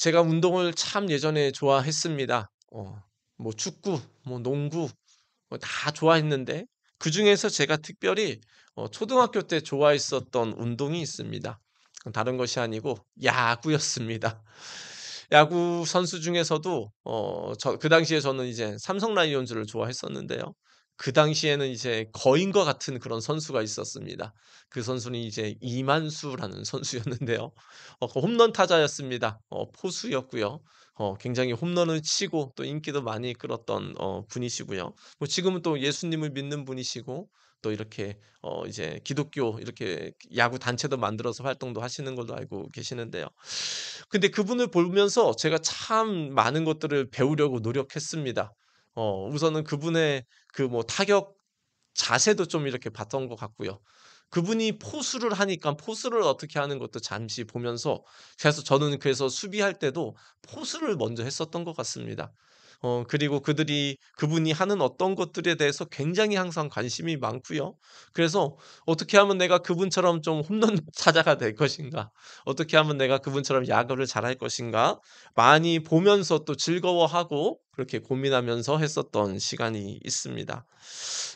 제가 운동을 참 예전에 좋아했습니다. 뭐 축구, 뭐 농구 뭐 다 좋아했는데 그중에서 제가 특별히 초등학교 때 좋아했었던 운동이 있습니다. 그건 다른 것이 아니고 야구였습니다. 야구 선수 중에서도 그 당시에 저는 이제 삼성 라이온즈를 좋아했었는데요. 그 당시에는 이제 거인과 같은 그런 선수가 있었습니다. 그 선수는 이제 이만수라는 선수였는데요. 그 홈런 타자였습니다. 포수였고요. 굉장히 홈런을 치고 또 인기도 많이 끌었던 분이시고요. 뭐 지금은 또 예수님을 믿는 분이시고 또 이렇게 이제 기독교 이렇게 야구 단체도 만들어서 활동도 하시는 걸로 알고 계시는데요. 근데 그분을 보면서 제가 참 많은 것들을 배우려고 노력했습니다. 우선은 그분의 그 뭐 타격 자세도 좀 이렇게 봤던 것 같고요. 그분이 포수를 하니까 포수를 어떻게 하는 것도 잠시 보면서 그래서 저는 그래서 수비할 때도 포수를 먼저 했었던 것 같습니다. 그리고 그분이 하는 어떤 것들에 대해서 굉장히 항상 관심이 많고요. 그래서 '어떻게 하면 내가 그분처럼 좀 홈런 타자가 될 것인가? 어떻게 하면 내가 그분처럼 야구를 잘할 것인가?' 많이 보면서 또 즐거워하고 그렇게 고민하면서 했었던 시간이 있습니다.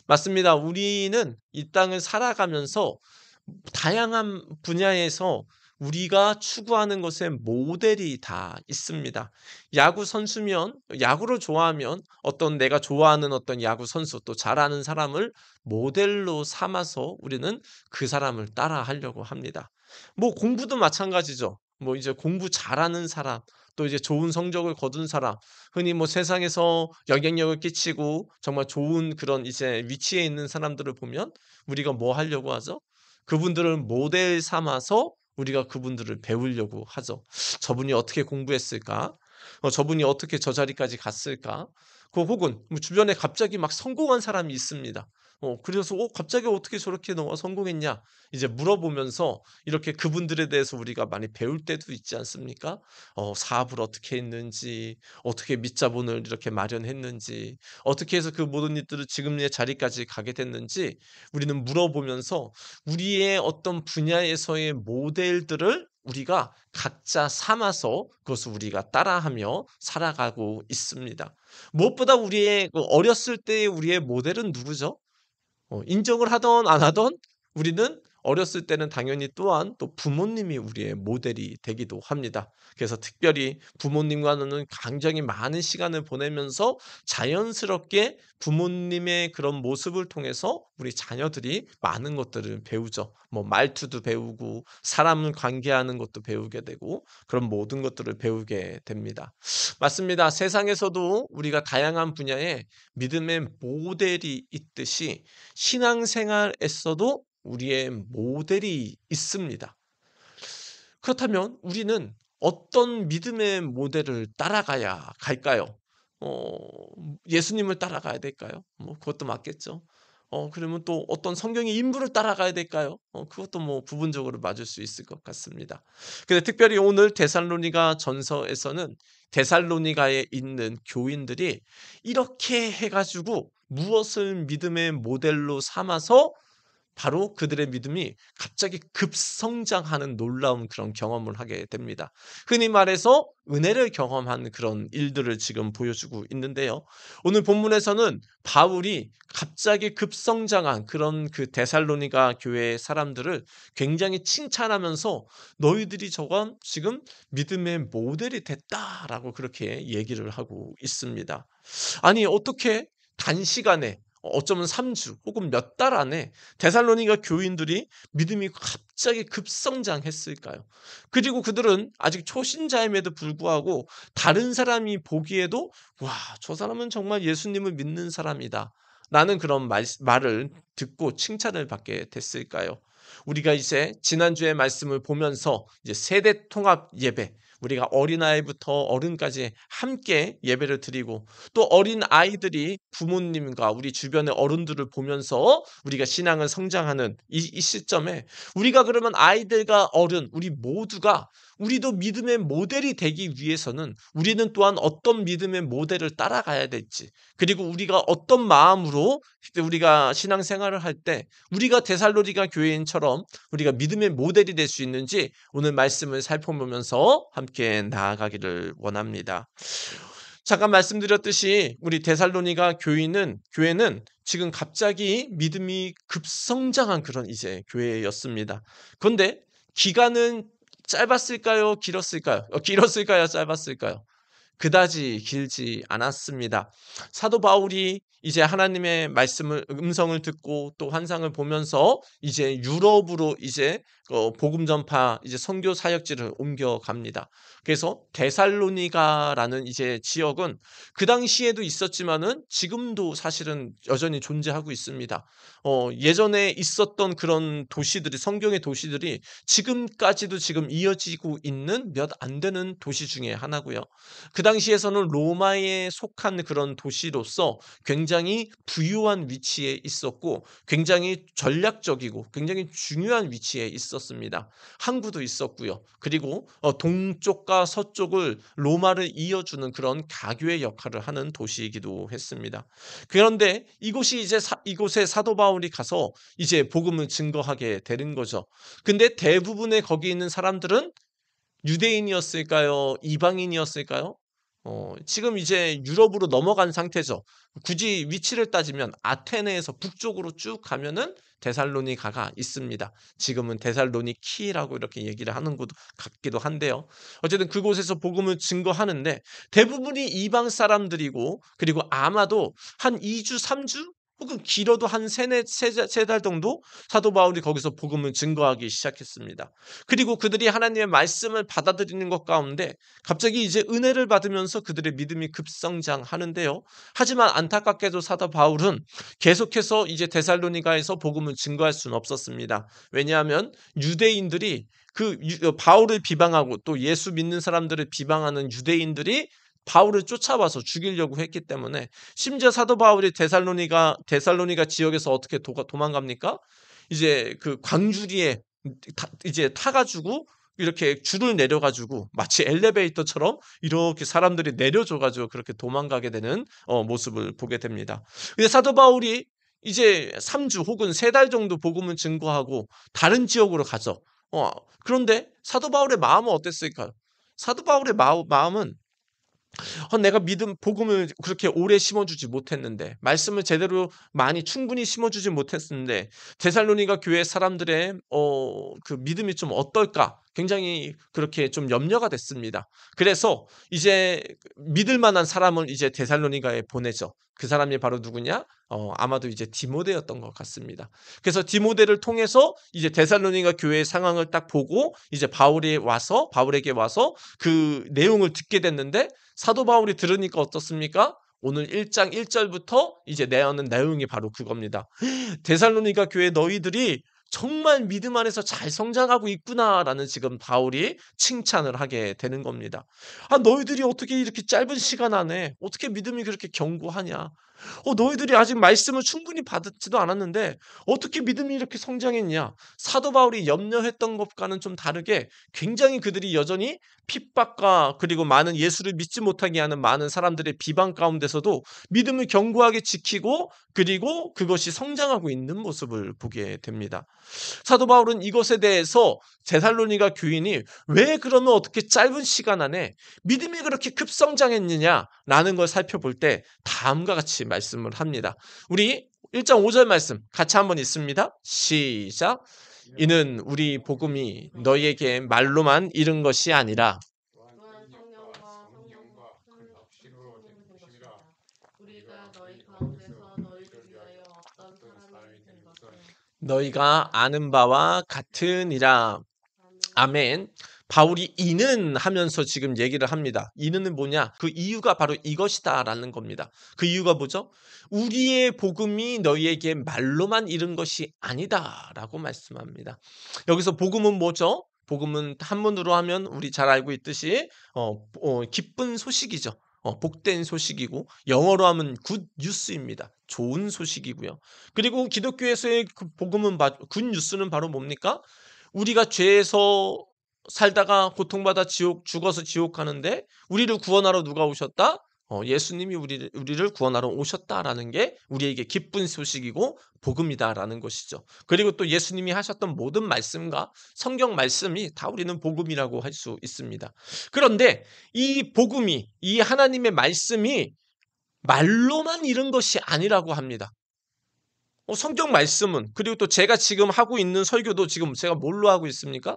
맞습니다. 우리는 이 땅을 살아가면서 다양한 분야에서 우리가 추구하는 것에 모델이 다 있습니다. 야구 선수면 야구를 좋아하면 어떤 내가 좋아하는 어떤 야구 선수 또 잘하는 사람을 모델로 삼아서 우리는 그 사람을 따라하려고 합니다. 뭐 공부도 마찬가지죠. 뭐 이제 공부 잘하는 사람 또 이제 좋은 성적을 거둔 사람 흔히 뭐 세상에서 영향력을 끼치고 정말 좋은 그런 이제 위치에 있는 사람들을 보면 우리가 뭐 하려고 하죠? 그분들을 모델 삼아서 우리가 그분들을 배우려고 하죠. '저분이 어떻게 공부했을까? 저분이 어떻게 저 자리까지 갔을까?' 혹은 뭐 주변에 갑자기 막 성공한 사람이 있습니다. 그래서 갑자기 어떻게 저렇게 너가 성공했냐?' 이제 물어보면서 이렇게 그분들에 대해서 우리가 많이 배울 때도 있지 않습니까? 사업을 어떻게 했는지, 어떻게 밑자본을 이렇게 마련했는지, 어떻게 해서 그 모든 일들을 지금의 자리까지 가게 됐는지 우리는 물어보면서 우리의 어떤 분야에서의 모델들을 우리가 각자 삼아서 그것을 우리가 따라하며 살아가고 있습니다. 무엇보다 우리의 어렸을 때의 우리의 모델은 누구죠? 인정을 하든 안 하든 우리는 어렸을 때는 당연히 또한 또 부모님이 우리의 모델이 되기도 합니다. 그래서 특별히 부모님과는 굉장히 많은 시간을 보내면서 자연스럽게 부모님의 그런 모습을 통해서 우리 자녀들이 많은 것들을 배우죠. 뭐 말투도 배우고 사람을 관계하는 것도 배우게 되고 그런 모든 것들을 배우게 됩니다. 맞습니다. 세상에서도 우리가 다양한 분야에 믿음의 모델이 있듯이 신앙생활에서도 우리의 모델이 있습니다. 그렇다면 우리는 어떤 믿음의 모델을 따라가야 갈까요? 어 예수님을 따라가야 될까요? 뭐 그것도 맞겠죠. 그러면 또 어떤 성경의 인물을 따라가야 될까요? 그것도 뭐 부분적으로 맞을 수 있을 것 같습니다. 근데 특별히 오늘 데살로니가 전서에서는 데살로니가에 있는 교인들이 이렇게 해 가지고 무엇을 믿음의 모델로 삼아서 바로 그들의 믿음이 갑자기 급성장하는 놀라운 그런 경험을 하게 됩니다. 흔히 말해서 은혜를 경험한 그런 일들을 지금 보여주고 있는데요. 오늘 본문에서는 바울이 갑자기 급성장한 그런 그 데살로니가 교회의 사람들을 굉장히 칭찬하면서 너희들이 저건 지금 믿음의 모델이 됐다라고 그렇게 얘기를 하고 있습니다. 아니 어떻게 단시간에 어쩌면 3주 혹은 몇 달 안에 데살로니가 교인들이 믿음이 갑자기 급성장했을까요? 그리고 그들은 아직 초신자임에도 불구하고 다른 사람이 보기에도 '와 저 사람은 정말 예수님을 믿는 사람이다.' 라는 그런 말을 듣고 칭찬을 받게 됐을까요? 우리가 이제 지난주의 말씀을 보면서 이제 세대 통합 예배 우리가 어린아이부터 어른까지 함께 예배를 드리고 또 어린아이들이 부모님과 우리 주변의 어른들을 보면서 우리가 신앙을 성장하는 이 시점에 우리가 그러면 아이들과 어른 우리 모두가 우리도 믿음의 모델이 되기 위해서는 우리는 또한 어떤 믿음의 모델을 따라가야 될지 그리고 우리가 어떤 마음으로 우리가 신앙생활을 할 때 우리가 데살로니가 교회인처럼 우리가 믿음의 모델이 될 수 있는지 오늘 말씀을 살펴보면서 함께 함께 나아가기를 원합니다. 잠깐 말씀드렸듯이 우리 데살로니가 교회는 지금 갑자기 믿음이 급성장한 그런 이제 교회였습니다. 그런데 기간은 짧았을까요? 길었을까요? 길었을까요? 짧았을까요? 그다지 길지 않았습니다. 사도 바울이 이제 하나님의 음성을 듣고 또 환상을 보면서 이제 유럽으로 이제 복음 전파 이제 선교 사역지를 옮겨갑니다. 그래서 데살로니가라는 이제 지역은 그 당시에도 있었지만은 지금도 사실은 여전히 존재하고 있습니다. 예전에 있었던 그런 도시들이 성경의 도시들이 지금까지도 지금 이어지고 있는 몇 안 되는 도시 중에 하나고요. 그 당시에서는 로마에 속한 그런 도시로서 굉장히 부유한 위치에 있었고 굉장히 전략적이고 굉장히 중요한 위치에 있었습니다. 항구도 있었고요. 그리고 동쪽과 서쪽을 로마를 이어주는 그런 가교의 역할을 하는 도시이기도 했습니다. 그런데 이곳에 사도 바울이 가서 이제 복음을 증거하게 되는 거죠. 근데 대부분의 거기 있는 사람들은 유대인이었을까요? 이방인이었을까요? 지금 이제 유럽으로 넘어간 상태죠. 굳이 위치를 따지면 아테네에서 북쪽으로 쭉 가면은 데살로니가가 있습니다. 지금은 데살로니키라고 이렇게 얘기를 하는 곳 같기도 한데요. 어쨌든 그곳에서 복음을 증거하는데 대부분이 이방 사람들이고 그리고 아마도 한 2주, 3주 혹은 길어도 한 세 달 정도 사도 바울이 거기서 복음을 증거하기 시작했습니다. 그리고 그들이 하나님의 말씀을 받아들이는 것 가운데 갑자기 이제 은혜를 받으면서 그들의 믿음이 급성장하는데요. 하지만 안타깝게도 사도 바울은 계속해서 이제 데살로니가에서 복음을 증거할 수는 없었습니다. 왜냐하면 유대인들이 바울을 비방하고 또 예수 믿는 사람들을 비방하는 유대인들이 바울을 쫓아와서 죽이려고 했기 때문에 심지어 사도 바울이 데살로니가 지역에서 어떻게 도망갑니까? 이제 그 광주리에 이제 타가지고 이렇게 줄을 내려가지고 마치 엘리베이터처럼 이렇게 사람들이 내려줘가지고 그렇게 도망가게 되는 모습을 보게 됩니다. 근데 사도 바울이 이제 3주 혹은 3달 정도 복음을 증거하고 다른 지역으로 가죠. 그런데 사도 바울의 마음은 어땠을까요? 사도 바울의 마음은 내가 복음을 그렇게 오래 심어주지 못했는데, 말씀을 제대로 많이 충분히 심어주지 못했는데, 데살로니가 교회 사람들의 그 믿음이 좀 어떨까? 굉장히 그렇게 좀 염려가 됐습니다. 그래서 이제 믿을 만한 사람을 이제 데살로니가에 보내죠. 그 사람이 바로 누구냐? 아마도 이제 디모데였던 것 같습니다. 그래서 디모데를 통해서 이제 데살로니가 교회의 상황을 딱 보고 이제 바울에게 와서 그 내용을 듣게 됐는데 사도 바울이 들으니까 어떻습니까? 오늘 1장 1절부터 이제 내어는 내용이 바로 그겁니다. 데살로니가 교회 너희들이 정말 믿음 안에서 잘 성장하고 있구나라는 지금 바울이 칭찬을 하게 되는 겁니다. 너희들이 어떻게 이렇게 짧은 시간 안에 어떻게 믿음이 그렇게 견고하냐? 너희들이 아직 말씀을 충분히 받지도 않았는데 어떻게 믿음이 이렇게 성장했냐? 사도 바울이 염려했던 것과는 좀 다르게 굉장히 그들이 여전히 핍박과 그리고 많은 예수를 믿지 못하게 하는 많은 사람들의 비방 가운데서도 믿음을 견고하게 지키고 그리고 그것이 성장하고 있는 모습을 보게 됩니다. 사도 바울은 이것에 대해서 데살로니가 교인이 왜 그러면 어떻게 짧은 시간 안에 믿음이 그렇게 급성장했느냐라는 걸 살펴볼 때 다음과 같이 말씀을 합니다. 우리 1장 5절 말씀 같이 한번 읽습니다. 시작. 이는 우리 복음이 너희에게 말로만 이른 것이 아니라 너희가 아는 바와 같으니라. 아멘. 바울이 이는 하면서 지금 얘기를 합니다. 이는 뭐냐? 그 이유가 바로 이것이다라는 겁니다. 그 이유가 뭐죠? 우리의 복음이 너희에게 말로만 이른 것이 아니다라고 말씀합니다. 여기서 복음은 뭐죠? 복음은 한문으로 하면 우리 잘 알고 있듯이 기쁜 소식이죠. 복된 소식이고 영어로 하면 굿 뉴스입니다. 좋은 소식이고요. 그리고 기독교에서의 그 복음은 굿 뉴스는 바로 뭡니까? 우리가 죄에서 살다가 고통받아 죽어서 지옥 가는데 우리를 구원하러 누가 오셨다? 예수님이 우리를 구원하러 오셨다라는 게 우리에게 기쁜 소식이고 복음이다라는 것이죠. 그리고 또 예수님이 하셨던 모든 말씀과 성경 말씀이 다 우리는 복음이라고 할 수 있습니다. 그런데 이 복음이, 이 하나님의 말씀이 말로만 이른 것이 아니라고 합니다. 성경 말씀은, 그리고 또 제가 지금 하고 있는 설교도 지금 제가 뭘로 하고 있습니까?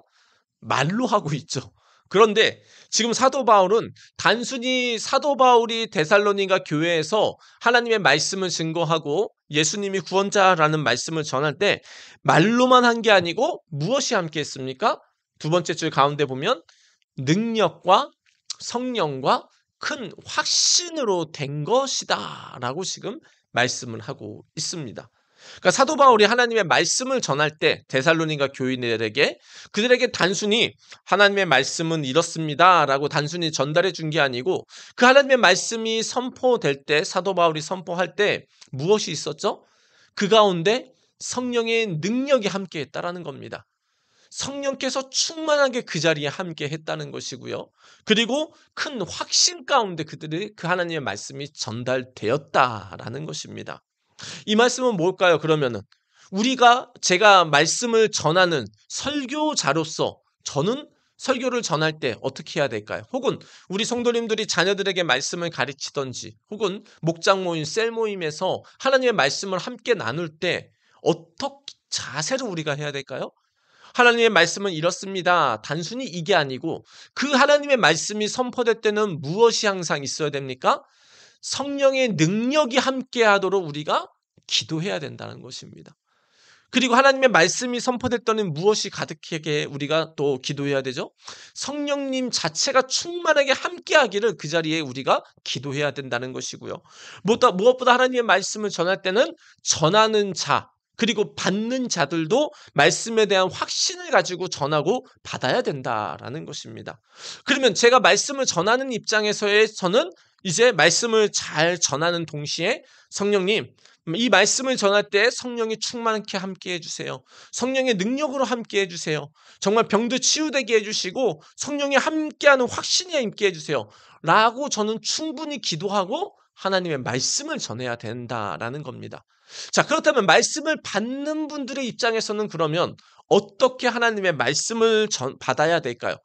말로 하고 있죠. 그런데 지금 사도 바울은 단순히 사도 바울이 데살로니가 교회에서 하나님의 말씀을 증거하고 예수님이 구원자라는 말씀을 전할 때 말로만 한 게 아니고 무엇이 함께 했습니까? 두 번째 줄 가운데 보면 능력과 성령과 큰 확신으로 된 것이다 라고 지금 말씀을 하고 있습니다. 그러니까 사도 바울이 하나님의 말씀을 전할 때 데살로니가 교인들에게, 그들에게 단순히 하나님의 말씀은 이렇습니다라고 단순히 전달해 준 게 아니고, 그 하나님의 말씀이 선포될 때, 사도 바울이 선포할 때 무엇이 있었죠? 그 가운데 성령의 능력이 함께 했다라는 겁니다. 성령께서 충만하게 그 자리에 함께 했다는 것이고요. 그리고 큰 확신 가운데 그들의 그 하나님의 말씀이 전달되었다라는 것입니다. 이 말씀은 뭘까요? 그러면은 제가 말씀을 전하는 설교자로서 저는 설교를 전할 때 어떻게 해야 될까요? 혹은 우리 성도님들이 자녀들에게 말씀을 가르치던지, 혹은 목장 모임, 셀 모임에서 하나님의 말씀을 함께 나눌 때 어떻게 자세로 우리가 해야 될까요? 하나님의 말씀은 이렇습니다. 단순히 이게 아니고 그 하나님의 말씀이 선포될 때는 무엇이 항상 있어야 됩니까? 성령의 능력이 함께하도록 우리가 기도해야 된다는 것입니다. 그리고 하나님의 말씀이 선포될 때는 무엇이 가득하게 우리가 또 기도해야 되죠? 성령님 자체가 충만하게 함께하기를 그 자리에 우리가 기도해야 된다는 것이고요. 무엇보다 하나님의 말씀을 전할 때는 전하는 자, 그리고 받는 자들도 말씀에 대한 확신을 가지고 전하고 받아야 된다라는 것입니다. 그러면 제가 말씀을 전하는 입장에서의 저는 이제 말씀을 잘 전하는 동시에 성령님, 이 말씀을 전할 때 성령이 충만하게 함께 해주세요. 성령의 능력으로 함께 해주세요. 정말 병도 치유되게 해주시고 성령이 함께하는 확신이 함께 해주세요. 라고 저는 충분히 기도하고 하나님의 말씀을 전해야 된다라는 겁니다. 자, 그렇다면 말씀을 받는 분들의 입장에서는 그러면 어떻게 하나님의 말씀을 받아야 될까요?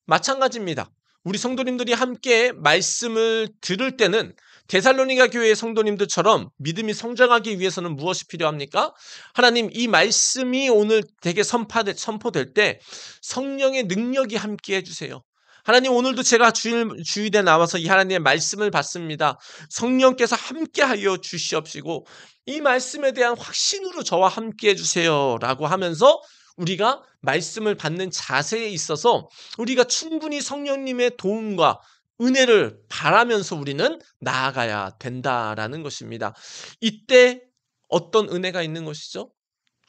마찬가지입니다. 우리 성도님들이 함께 말씀을 들을 때는 데살로니가 교회의 성도님들처럼 믿음이 성장하기 위해서는 무엇이 필요합니까? 하나님, 이 말씀이 오늘 되게 선포될 때 성령의 능력이 함께 해주세요. 하나님, 오늘도 제가 주일에 나와서 이 하나님의 말씀을 받습니다. 성령께서 함께하여 주시옵시고 이 말씀에 대한 확신으로 저와 함께해 주세요 라고 하면서 우리가 말씀을 받는 자세에 있어서 우리가 충분히 성령님의 도움과 은혜를 바라면서 우리는 나아가야 된다라는 것입니다. 이때 어떤 은혜가 있는 것이죠?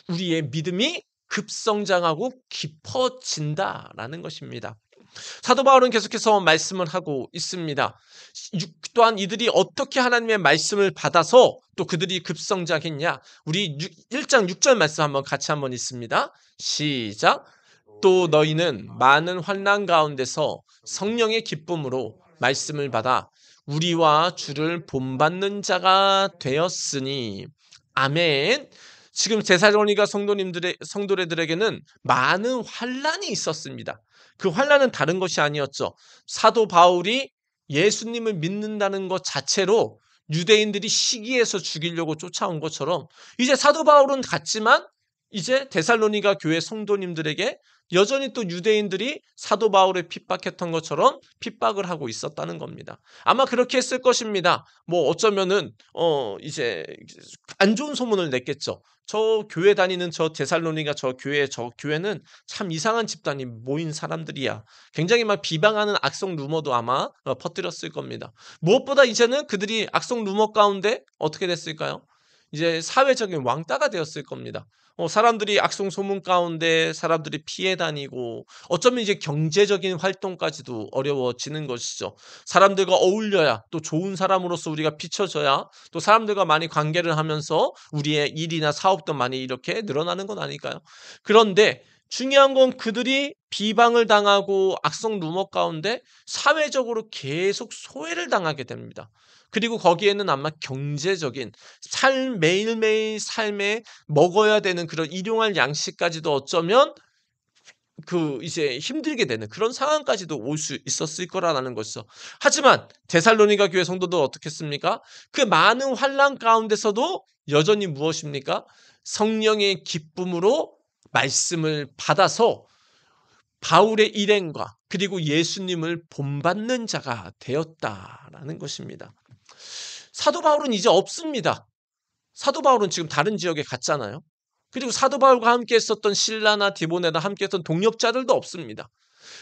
우리의 믿음이 급성장하고 깊어진다라는 것입니다. 사도 바울은 계속해서 말씀을 하고 있습니다. 또한 이들이 어떻게 하나님의 말씀을 받아서 또 그들이 급성장했냐? 우리 1장 6절 말씀 같이 한번 읽습니다. 시작. 또 너희는 많은 환난 가운데서 성령의 기쁨으로 말씀을 받아 우리와 주를 본받는 자가 되었으니. 아멘. 지금 데살로니가 성도들에게는 많은 환난이 있었습니다. 그 환난은 다른 것이 아니었죠. 사도 바울이 예수님을 믿는다는 것 자체로 유대인들이 시기해서 죽이려고 쫓아온 것처럼 이제 사도 바울은 갔지만 이제 데살로니가 교회 성도님들에게 여전히 또 유대인들이 사도 바울을 핍박했던 것처럼 핍박을 하고 있었다는 겁니다. 아마 그렇게 했을 것입니다. 뭐 어쩌면은 이제 안 좋은 소문을 냈겠죠. 저 교회 다니는 저 데살로니가 저 교회는 참 이상한 집단이 모인 사람들이야. 굉장히 막 비방하는 악성 루머도 아마 퍼뜨렸을 겁니다. 무엇보다 이제는 그들이 악성 루머 가운데 어떻게 됐을까요? 이제 사회적인 왕따가 되었을 겁니다. 사람들이 악성 소문 가운데 사람들이 피해 다니고 어쩌면 이제 경제적인 활동까지도 어려워지는 것이죠. 사람들과 어울려야 또 좋은 사람으로서 우리가 비춰져야 또 사람들과 많이 관계를 하면서 우리의 일이나 사업도 많이 이렇게 늘어나는 건 아닐까요? 그런데 중요한 건 그들이 비방을 당하고 악성 루머 가운데 사회적으로 계속 소외를 당하게 됩니다. 그리고 거기에는 아마 경제적인 매일매일 삶에 먹어야 되는 그런 일용할 양식까지도 어쩌면 이제 힘들게 되는 그런 상황까지도 올 수 있었을 거라는 것이죠. 하지만 데살로니가 교회 성도들 어떻게 했습니까? 그 많은 환난 가운데서도 여전히 무엇입니까? 성령의 기쁨으로 말씀을 받아서 바울의 일행과 그리고 예수님을 본받는 자가 되었다라는 것입니다. 사도 바울은 이제 없습니다. 사도 바울은 지금 다른 지역에 갔잖아요. 그리고 사도 바울과 함께 했었던 실라나 디모네나 함께 했던 동역자들도 없습니다.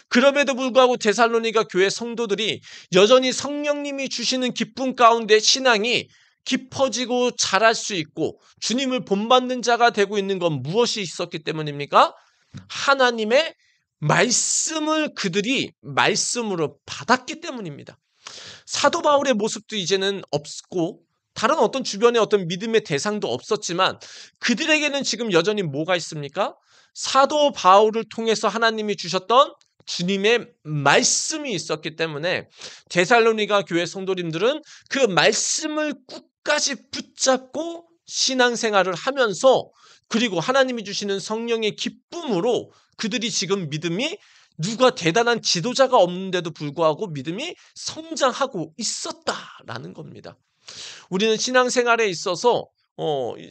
그럼에도 불구하고 데살로니가 교회 성도들이 여전히 성령님이 주시는 기쁨 가운데 신앙이 깊어지고 자랄 수 있고 주님을 본받는 자가 되고 있는 건 무엇이 있었기 때문입니까? 하나님의 말씀을 그들이 말씀으로 받았기 때문입니다. 사도 바울의 모습도 이제는 없고 다른 어떤 주변의 어떤 믿음의 대상도 없었지만 그들에게는 지금 여전히 뭐가 있습니까? 사도 바울을 통해서 하나님이 주셨던 주님의 말씀이 있었기 때문에 데살로니가 교회 성도님들은 그 말씀을 끝까지 붙잡고 신앙생활을 하면서 그리고 하나님이 주시는 성령의 기쁨으로 그들이 지금 믿음이 누가 대단한 지도자가 없는데도 불구하고 믿음이 성장하고 있었다라는 겁니다. 우리는 신앙생활에 있어서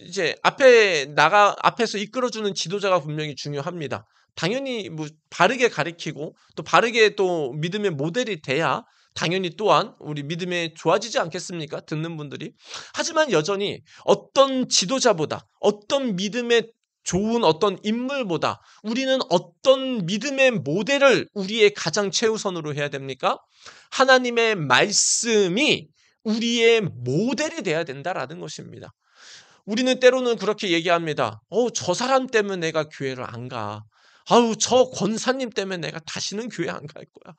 이제 앞에서 이끌어주는 지도자가 분명히 중요합니다. 당연히 뭐 바르게 가르치고 또 바르게 또 믿음의 모델이 돼야 당연히 또한 우리 믿음에 좋아지지 않겠습니까? 듣는 분들이. 하지만 여전히 어떤 지도자보다 어떤 믿음의 좋은 어떤 인물보다 우리는 어떤 믿음의 모델을 우리의 가장 최우선으로 해야 됩니까? 하나님의 말씀이 우리의 모델이 돼야 된다라는 것입니다. 우리는 때로는 그렇게 얘기합니다. 저 사람 때문에 내가 교회를 안 가. 아우, 저 권사님 때문에 내가 다시는 교회 안 갈 거야.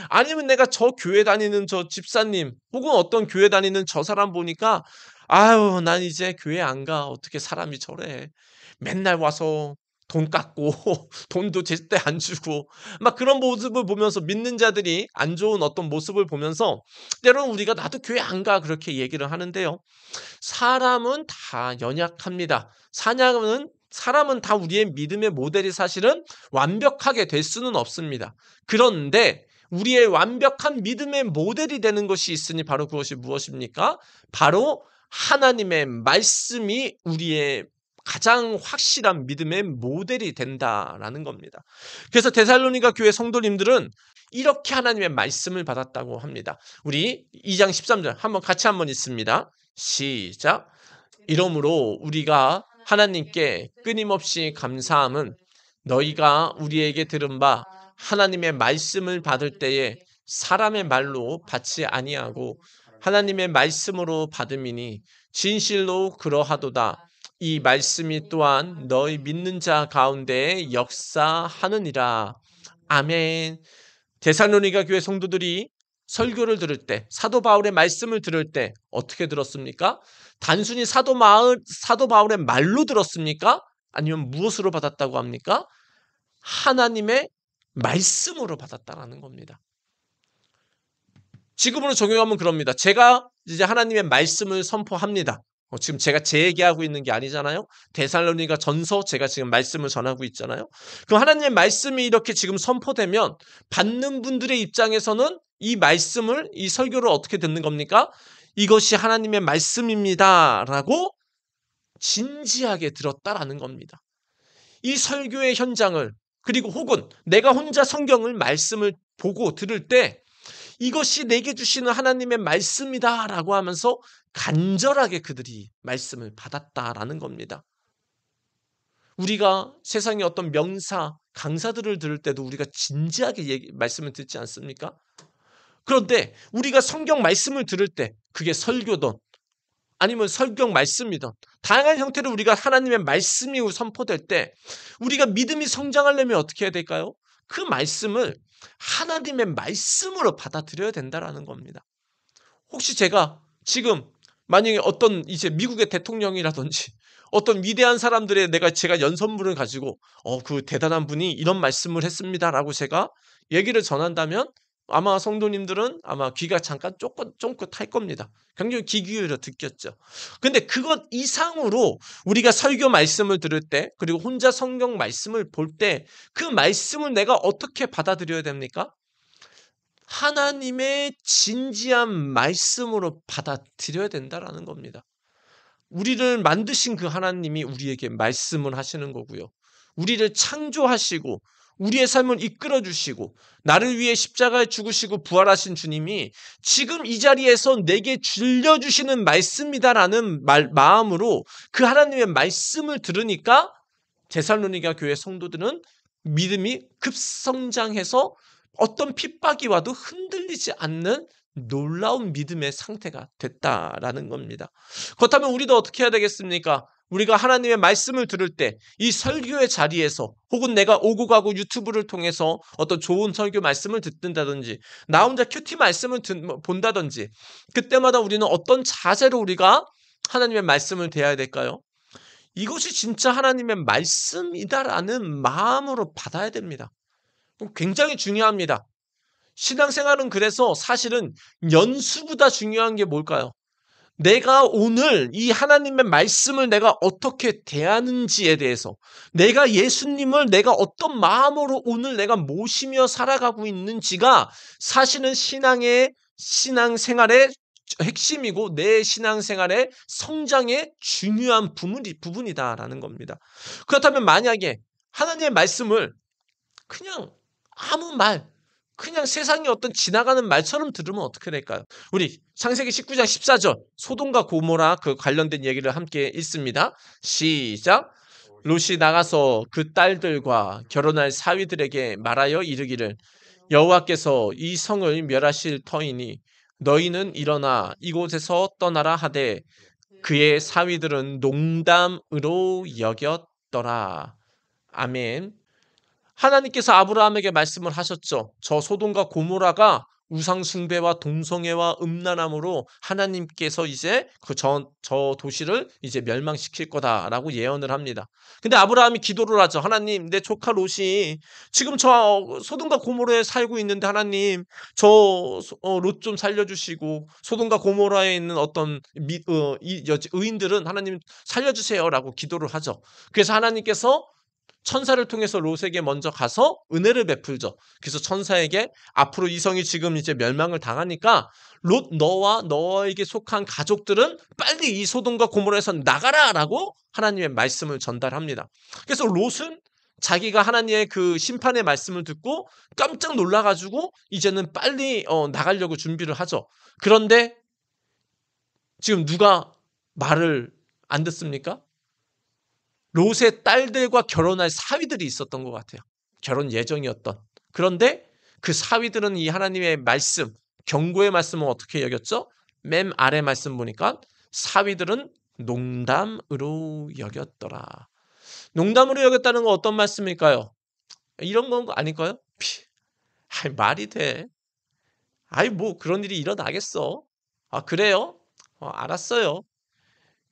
아니면 내가 저 교회 다니는 저 집사님 혹은 어떤 교회 다니는 저 사람 보니까 아유, 난 이제 교회 안 가. 어떻게 사람이 저래. 맨날 와서 돈 깎고 돈도 제때 안 주고 막 그런 모습을 보면서 믿는 자들이 안 좋은 어떤 모습을 보면서 때로는 우리가 나도 교회 안 가 그렇게 얘기를 하는데요. 사람은 다 연약합니다. 사람은 다 우리의 믿음의 모델이 사실은 완벽하게 될 수는 없습니다. 그런데 우리의 완벽한 믿음의 모델이 되는 것이 있으니 바로 그것이 무엇입니까? 바로 하나님의 말씀이 우리의 가장 확실한 믿음의 모델이 된다라는 겁니다. 그래서 데살로니가 교회 성도님들은 이렇게 하나님의 말씀을 받았다고 합니다. 우리 2장 13절 같이 한번 읽습니다. 시작. 이러므로 우리가 하나님께 끊임없이 감사함은 너희가 우리에게 들은 바 하나님의 말씀을 받을 때에 사람의 말로 받지 아니하고 하나님의 말씀으로 받음이니 진실로 그러하도다. 이 말씀이 또한 너희 믿는 자 가운데 역사하느니라. 아멘. 데살로니가 교회 성도들이 설교를 들을 때, 사도 바울의 말씀을 들을 때 어떻게 들었습니까? 단순히 사도 바울의 말로 들었습니까? 아니면 무엇으로 받았다고 합니까? 하나님의 말씀으로 받았다라는 겁니다. 지금으로 적용하면 그럽니다. 제가 이제 하나님의 말씀을 선포합니다. 지금 제가 제 얘기하고 있는 게 아니잖아요. 데살로니가 전서 제가 지금 말씀을 전하고 있잖아요. 그럼 하나님의 말씀이 이렇게 지금 선포되면 받는 분들의 입장에서는 이 설교를 어떻게 듣는 겁니까? 이것이 하나님의 말씀입니다라고 진지하게 들었다라는 겁니다. 이 설교의 현장을 그리고 혹은 내가 혼자 성경을 말씀을 보고 들을 때 이것이 내게 주시는 하나님의 말씀이다라고 하면서 간절하게 그들이 말씀을 받았다라는 겁니다. 우리가 세상의 어떤 명사, 강사들을 들을 때도 우리가 진지하게 말씀을 듣지 않습니까? 그런데 우리가 성경 말씀을 들을 때 그게 설교든 아니면 성경 말씀이든 다양한 형태로 우리가 하나님의 말씀이 선포될 때 우리가 믿음이 성장하려면 어떻게 해야 될까요? 그 말씀을 하나님의 말씀으로 받아들여야 된다라는 겁니다. 혹시 제가 지금 만약에 어떤 이제 미국의 대통령이라든지 어떤 위대한 사람들의 제가 연설문을 가지고 그 대단한 분이 이런 말씀을 했습니다라고 제가 얘기를 전한다면 아마 성도님들은 아마 귀가 잠깐 쫑긋할 겁니다. 굉장히 귀 기울여 듣겠죠. 근데 그것 이상으로 우리가 설교 말씀을 들을 때 그리고 혼자 성경 말씀을 볼 때 그 말씀을 내가 어떻게 받아들여야 됩니까? 하나님의 진지한 말씀으로 받아들여야 된다라는 겁니다. 우리를 만드신 그 하나님이 우리에게 말씀을 하시는 거고요. 우리를 창조하시고 우리의 삶을 이끌어 주시고 나를 위해 십자가에 죽으시고 부활하신 주님이 지금 이 자리에서 내게 들려주시는 말씀이다라는 마음으로 그 하나님의 말씀을 들으니까 데살로니가 교회 성도들은 믿음이 급성장해서 어떤 핍박이 와도 흔들리지 않는 놀라운 믿음의 상태가 됐다라는 겁니다. 그렇다면 우리도 어떻게 해야 되겠습니까? 우리가 하나님의 말씀을 들을 때 이 설교의 자리에서 혹은 내가 오고 가고 유튜브를 통해서 어떤 좋은 설교 말씀을 듣는다든지 나 혼자 큐티 말씀을 본다든지 그때마다 우리는 어떤 자세로 우리가 하나님의 말씀을 대해야 될까요? 이것이 진짜 하나님의 말씀이다라는 마음으로 받아야 됩니다. 굉장히 중요합니다. 신앙생활은 그래서 사실은 연수보다 중요한 게 뭘까요? 내가 오늘 이 하나님의 말씀을 내가 어떻게 대하는지에 대해서 내가 예수님을 내가 어떤 마음으로 오늘 내가 모시며 살아가고 있는지가 사실은 신앙생활의 핵심이고 내 신앙생활의 성장의 중요한 부분이다라는 겁니다. 그렇다면 만약에 하나님의 말씀을 그냥 아무 말, 그냥 세상의 어떤 지나가는 말처럼 들으면 어떻게 될까요? 우리 창세기 19장 14절 소돔과 고모라 그 관련된 얘기를 함께 읽습니다. 시작. 롯이 나가서 그 딸들과 결혼할 사위들에게 말하여 이르기를 여호와께서 이 성을 멸하실 터이니 너희는 일어나 이곳에서 떠나라 하되 그의 사위들은 농담으로 여겼더라. 아멘. 하나님께서 아브라함에게 말씀을 하셨죠. 저 소돔과 고모라가 우상 숭배와 동성애와 음란함으로 하나님께서 이제 저 도시를 이제 멸망시킬 거다라고 예언을 합니다. 근데 아브라함이 기도를 하죠. 하나님, 내 조카 롯이 지금 저 소돔과 고모라에 살고 있는데 하나님, 저 롯 좀 살려주시고 소돔과 고모라에 있는 어떤 의인들은 하나님 살려주세요라고 기도를 하죠. 그래서 하나님께서 천사를 통해서 롯에게 먼저 가서 은혜를 베풀죠. 그래서 천사에게 앞으로 이 성이 지금 이제 멸망을 당하니까 롯 너와 너에게 속한 가족들은 빨리 이 소돔과 고모라에서 나가라라고 하나님의 말씀을 전달합니다. 그래서 롯은 자기가 하나님의 그 심판의 말씀을 듣고 깜짝 놀라가지고 이제는 빨리 나가려고 준비를 하죠. 그런데 지금 누가 말을 안 듣습니까? 롯의 딸들과 결혼할 사위들이 있었던 것 같아요. 결혼 예정이었던. 그런데 그 사위들은 이 하나님의 말씀, 경고의 말씀을 어떻게 여겼죠? 맨 아래 말씀 보니까 사위들은 농담으로 여겼더라. 농담으로 여겼다는 건 어떤 말씀일까요? 이런 건 아닐까요? 말이 돼. 뭐 그런 일이 일어나겠어. 그래요? 알았어요.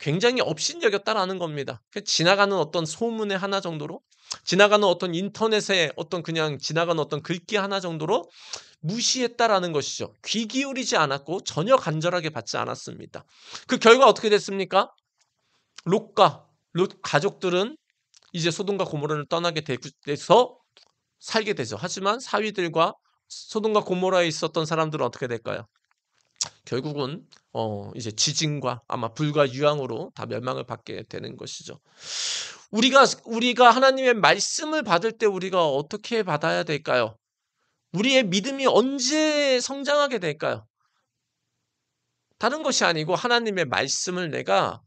굉장히 업신여겼다라는 겁니다. 지나가는 어떤 소문의 하나 정도로, 지나가는 어떤 인터넷에 어떤 그냥 지나가는 어떤 글귀 하나 정도로 무시했다라는 것이죠. 귀 기울이지 않았고 전혀 간절하게 받지 않았습니다. 그 결과 어떻게 됐습니까? 롯 가족들은 이제 소돔과 고모라를 떠나게 돼서 살게 되죠. 하지만 사위들과 소돔과 고모라에 있었던 사람들은 어떻게 될까요? 결국은 이제 지진과 아마 불과 유황으로 다 멸망을 받게 되는 것이죠. 우리가 하나님의 말씀을 받을 때 우리가 어떻게 받아야 될까요? 우리의 믿음이 언제 성장하게 될까요? 다른 것이 아니고 하나님의 말씀을 내가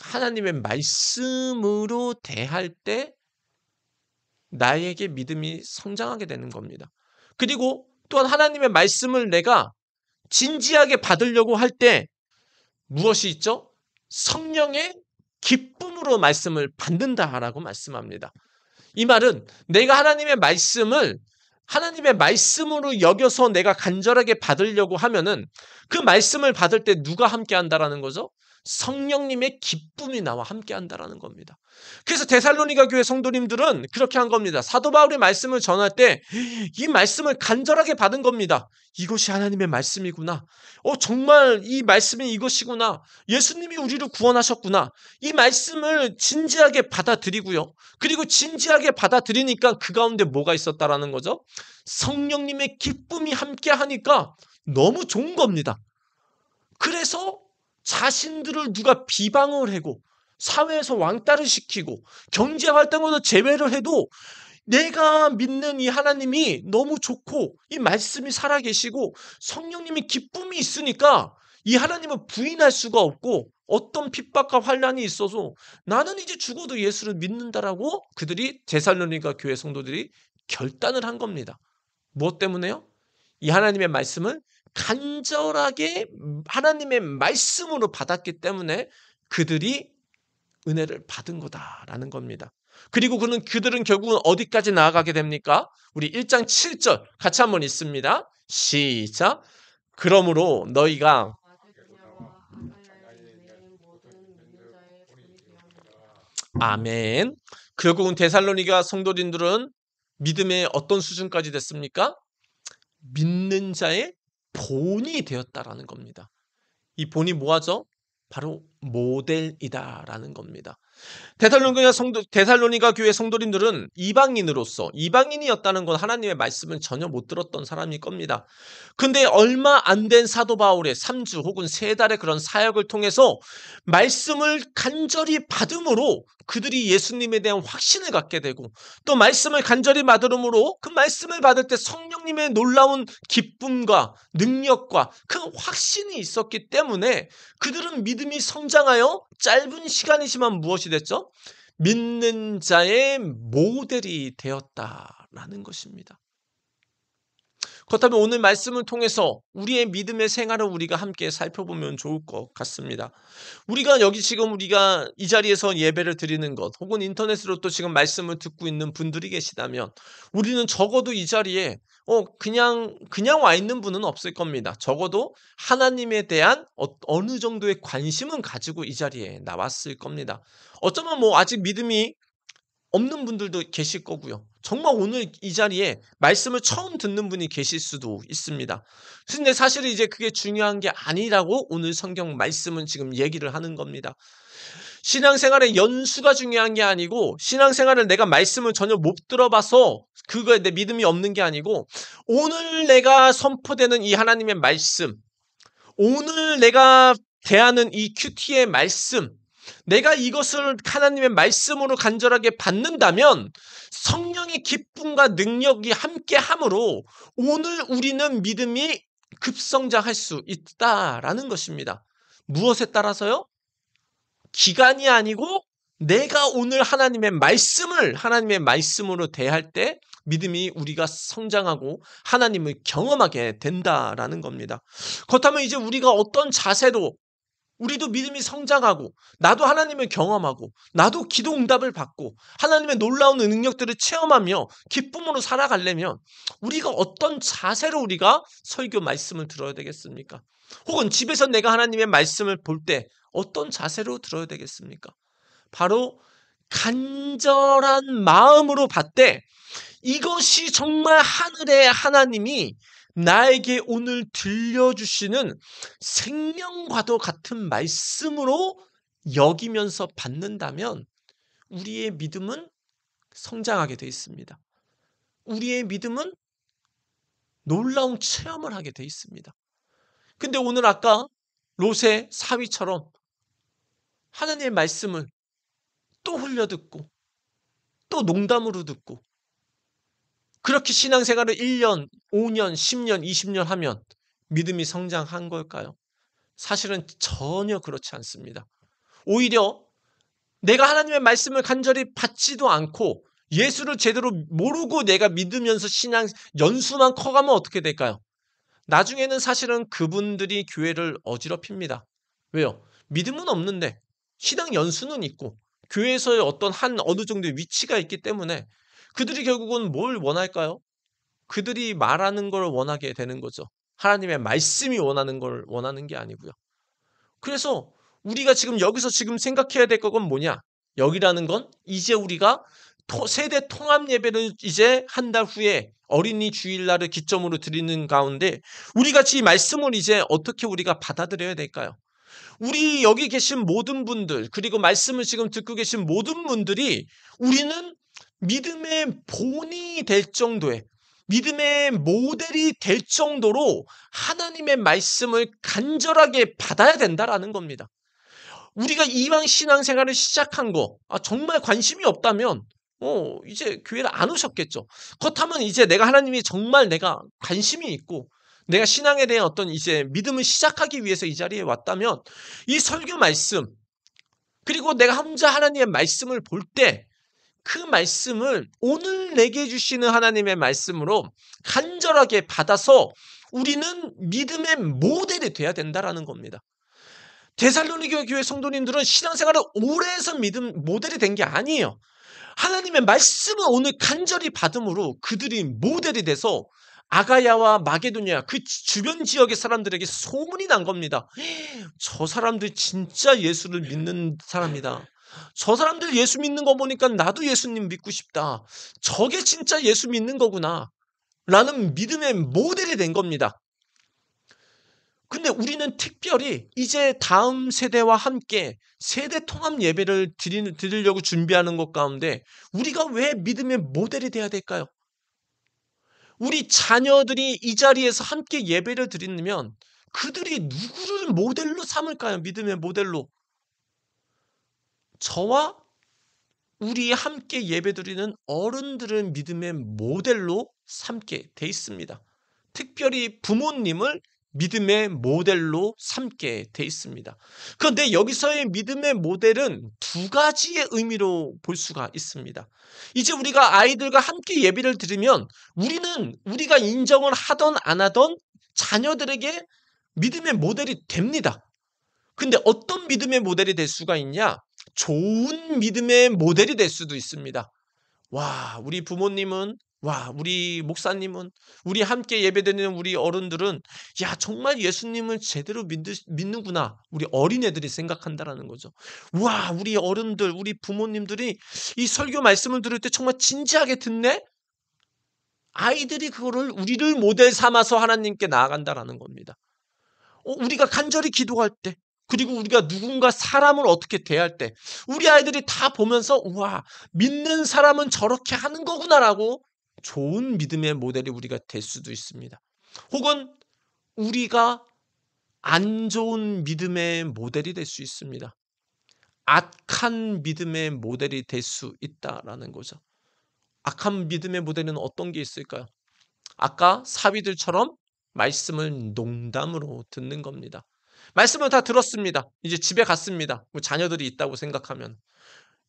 하나님의 말씀으로 대할 때 나에게 믿음이 성장하게 되는 겁니다. 그리고 또한 하나님의 말씀을 내가 진지하게 받으려고 할 때 무엇이 있죠? 성령의 기쁨으로 말씀을 받는다라고 말씀합니다. 이 말은 내가 하나님의 말씀을 하나님의 말씀으로 여겨서 내가 간절하게 받으려고 하면은 그 말씀을 받을 때 누가 함께 한다라는 거죠? 성령님의 기쁨이 나와 함께 한다라는 겁니다. 그래서 데살로니가 교회 성도님들은 그렇게 한 겁니다. 사도 바울의 말씀을 전할 때 이 말씀을 간절하게 받은 겁니다. 이것이 하나님의 말씀이구나. 정말 이 말씀이 이것이구나. 예수님이 우리를 구원하셨구나. 이 말씀을 진지하게 받아들이고요. 그리고 진지하게 받아들이니까 그 가운데 뭐가 있었다라는 거죠? 성령님의 기쁨이 함께 하니까 너무 좋은 겁니다. 그래서 자신들을 누가 비방을 하고 사회에서 왕따를 시키고 경제 활동으로 제외를 해도 내가 믿는 이 하나님이 너무 좋고 이 말씀이 살아계시고 성령님의 기쁨이 있으니까 이 하나님을 부인할 수가 없고 어떤 핍박과 환난이 있어서 나는 이제 죽어도 예수를 믿는다라고 그들이 데살로니가 교회 성도들이 결단을 한 겁니다. 무엇 때문에요? 이 하나님의 말씀을 간절하게 하나님의 말씀으로 받았기 때문에 그들이 은혜를 받은 거다라는 겁니다. 그리고 그들은 결국은 어디까지 나아가게 됩니까? 우리 1장 7절 같이 한번 읽습니다. 시작. 그러므로 너희가 아멘. 결국은 데살로니가 성도님들은 믿음의 어떤 수준까지 됐습니까? 믿는 자의 본이 되었다라는 겁니다. 이 본이 뭐하죠? 바로 모델이다라는 겁니다. 데살로니가 교회 성도님들은 이방인이었다는 건 하나님의 말씀을 전혀 못 들었던 사람일 겁니다. 근데 얼마 안 된 사도 바울의 3주 혹은 3달의 그런 사역을 통해서 말씀을 간절히 받음으로 그들이 예수님에 대한 확신을 갖게 되고 또 말씀을 간절히 받음으로 그 말씀을 받을 때 성령님의 놀라운 기쁨과 능력과 그 확신이 있었기 때문에 그들은 믿음이 성장하여 짧은 시간이지만 무엇이 됐죠? 믿는 자의 모델이 되었다라는 것입니다. 그렇다면 오늘 말씀을 통해서 우리의 믿음의 생활을 우리가 함께 살펴보면 좋을 것 같습니다. 우리가 이 자리에서 예배를 드리는 것 혹은 인터넷으로 또 지금 말씀을 듣고 있는 분들이 계시다면 우리는 적어도 이 자리에 그냥 와 있는 분은 없을 겁니다. 적어도 하나님에 대한 어느 정도의 관심은 가지고 이 자리에 나왔을 겁니다. 어쩌면 아직 믿음이 없는 분들도 계실 거고요. 정말 오늘 이 자리에 말씀을 처음 듣는 분이 계실 수도 있습니다. 근데 사실은 이제 그게 중요한 게 아니라고 오늘 성경 말씀은 지금 얘기를 하는 겁니다. 신앙생활의 연수가 중요한 게 아니고 신앙생활을 내가 말씀을 전혀 못 들어봐서 그거에 내 믿음이 없는 게 아니고 오늘 내가 선포되는 이 하나님의 말씀, 오늘 내가 대하는 이 큐티의 말씀, 내가 이것을 하나님의 말씀으로 간절하게 받는다면 성령의 기쁨과 능력이 함께 함으로 오늘 우리는 믿음이 급성장할 수 있다라는 것입니다. 무엇에 따라서요? 기간이 아니고 내가 오늘 하나님의 말씀으로 대할 때 믿음이 우리가 성장하고 하나님을 경험하게 된다라는 겁니다. 그렇다면 이제 우리가 어떤 자세로 우리도 믿음이 성장하고 나도 하나님을 경험하고 나도 기도 응답을 받고 하나님의 놀라운 능력들을 체험하며 기쁨으로 살아가려면 우리가 어떤 자세로 우리가 설교 말씀을 들어야 되겠습니까? 혹은 집에서 내가 하나님의 말씀을 볼 때 어떤 자세로 들어야 되겠습니까? 바로 간절한 마음으로 받되 이것이 정말 하늘의 하나님이 나에게 오늘 들려주시는 생명과도 같은 말씀으로 여기면서 받는다면 우리의 믿음은 성장하게 되어 있습니다. 우리의 믿음은 놀라운 체험을 하게 되어 있습니다. 근데 오늘 아까 롯의 사위처럼 하나님의 말씀을 또 흘려듣고 또 농담으로 듣고 그렇게 신앙생활을 1년, 5년, 10년, 20년 하면 믿음이 성장한 걸까요? 사실은 전혀 그렇지 않습니다. 오히려 내가 하나님의 말씀을 간절히 받지도 않고 예수를 제대로 모르고 내가 믿으면서 신앙 연수만 커가면 어떻게 될까요? 나중에는 사실은 그분들이 교회를 어지럽힙니다. 왜요? 믿음은 없는데 신앙 연수는 있고 교회에서의 어떤 어느 정도의 위치가 있기 때문에 그들이 결국은 뭘 원할까요? 그들이 말하는 걸 원하게 되는 거죠. 하나님의 말씀이 원하는 걸 원하는 게 아니고요. 그래서 우리가 지금 여기서 지금 생각해야 될 건 뭐냐? 여기라는 건 이제 우리가 세대 통합 예배를 이제 한 달 후에 어린이 주일날을 기점으로 드리는 가운데 우리가 이 말씀을 이제 어떻게 우리가 받아들여야 될까요? 우리 여기 계신 모든 분들, 그리고 말씀을 지금 듣고 계신 모든 분들이 우리는 믿음의 본이 될 정도의, 믿음의 모델이 될 정도로 하나님의 말씀을 간절하게 받아야 된다라는 겁니다. 우리가 이방 신앙생활을 시작한 거 정말 관심이 없다면 이제 교회를 안 오셨겠죠. 그렇다면 이제 하나님이 정말 내가 관심이 있고 내가 신앙에 대한 어떤 이제 믿음을 시작하기 위해서 이 자리에 왔다면 이 설교 말씀, 그리고 내가 혼자 하나님의 말씀을 볼 때 그 말씀을 오늘 내게 주시는 하나님의 말씀으로 간절하게 받아서 우리는 믿음의 모델이 돼야 된다라는 겁니다. 데살로니가 교회 성도님들은 신앙생활을 오래 해서 믿음 모델이 된 게 아니에요. 하나님의 말씀을 오늘 간절히 받음으로 그들이 모델이 돼서 아가야와 마게도냐 그 주변 지역의 사람들에게 소문이 난 겁니다. 저 사람들 진짜 예수를 믿는 사람이다. 저 사람들 예수 믿는 거 보니까 나도 예수님 믿고 싶다. 저게 진짜 예수 믿는 거구나 라는 믿음의 모델이 된 겁니다. 근데 우리는 특별히 이제 다음 세대와 함께 세대 통합 예배를 드리려고 준비하는 것 가운데 우리가 왜 믿음의 모델이 돼야 될까요? 우리 자녀들이 이 자리에서 함께 예배를 드리면 그들이 누구를 모델로 삼을까요? 믿음의 모델로. 저와 우리 함께 예배드리는 어른들을 믿음의 모델로 삼게 돼 있습니다. 특별히 부모님을 믿음의 모델로 삼게 돼 있습니다. 그런데 여기서의 믿음의 모델은 두 가지의 의미로 볼 수가 있습니다. 이제 우리가 아이들과 함께 예배를 드리면 우리는 우리가 인정을 하던 안 하던 자녀들에게 믿음의 모델이 됩니다. 근데 어떤 믿음의 모델이 될 수가 있냐? 좋은 믿음의 모델이 될 수도 있습니다. 와, 우리 부모님은, 우리 목사님은, 우리 함께 예배드리는 우리 어른들은, 야, 정말 예수님을 제대로 믿는구나. 우리 어린애들이 생각한다라는 거죠. 와, 우리 어른들, 우리 부모님들이 이 설교 말씀을 들을 때 정말 진지하게 듣네? 아이들이 그거를 우리를 모델 삼아서 하나님께 나아간다라는 겁니다. 우리가 간절히 기도할 때, 그리고 우리가 누군가 사람을 어떻게 대할 때 우리 아이들이 다 보면서 우와, 믿는 사람은 저렇게 하는 거구나라고 좋은 믿음의 모델이 우리가 될 수도 있습니다. 혹은 우리가 안 좋은 믿음의 모델이 될 수 있습니다. 악한 믿음의 모델이 될 수 있다라는 거죠. 악한 믿음의 모델은 어떤 게 있을까요? 아까 사위들처럼 말씀을 농담으로 듣는 겁니다. 말씀을 다 들었습니다. 이제 집에 갔습니다. 자녀들이 있다고 생각하면.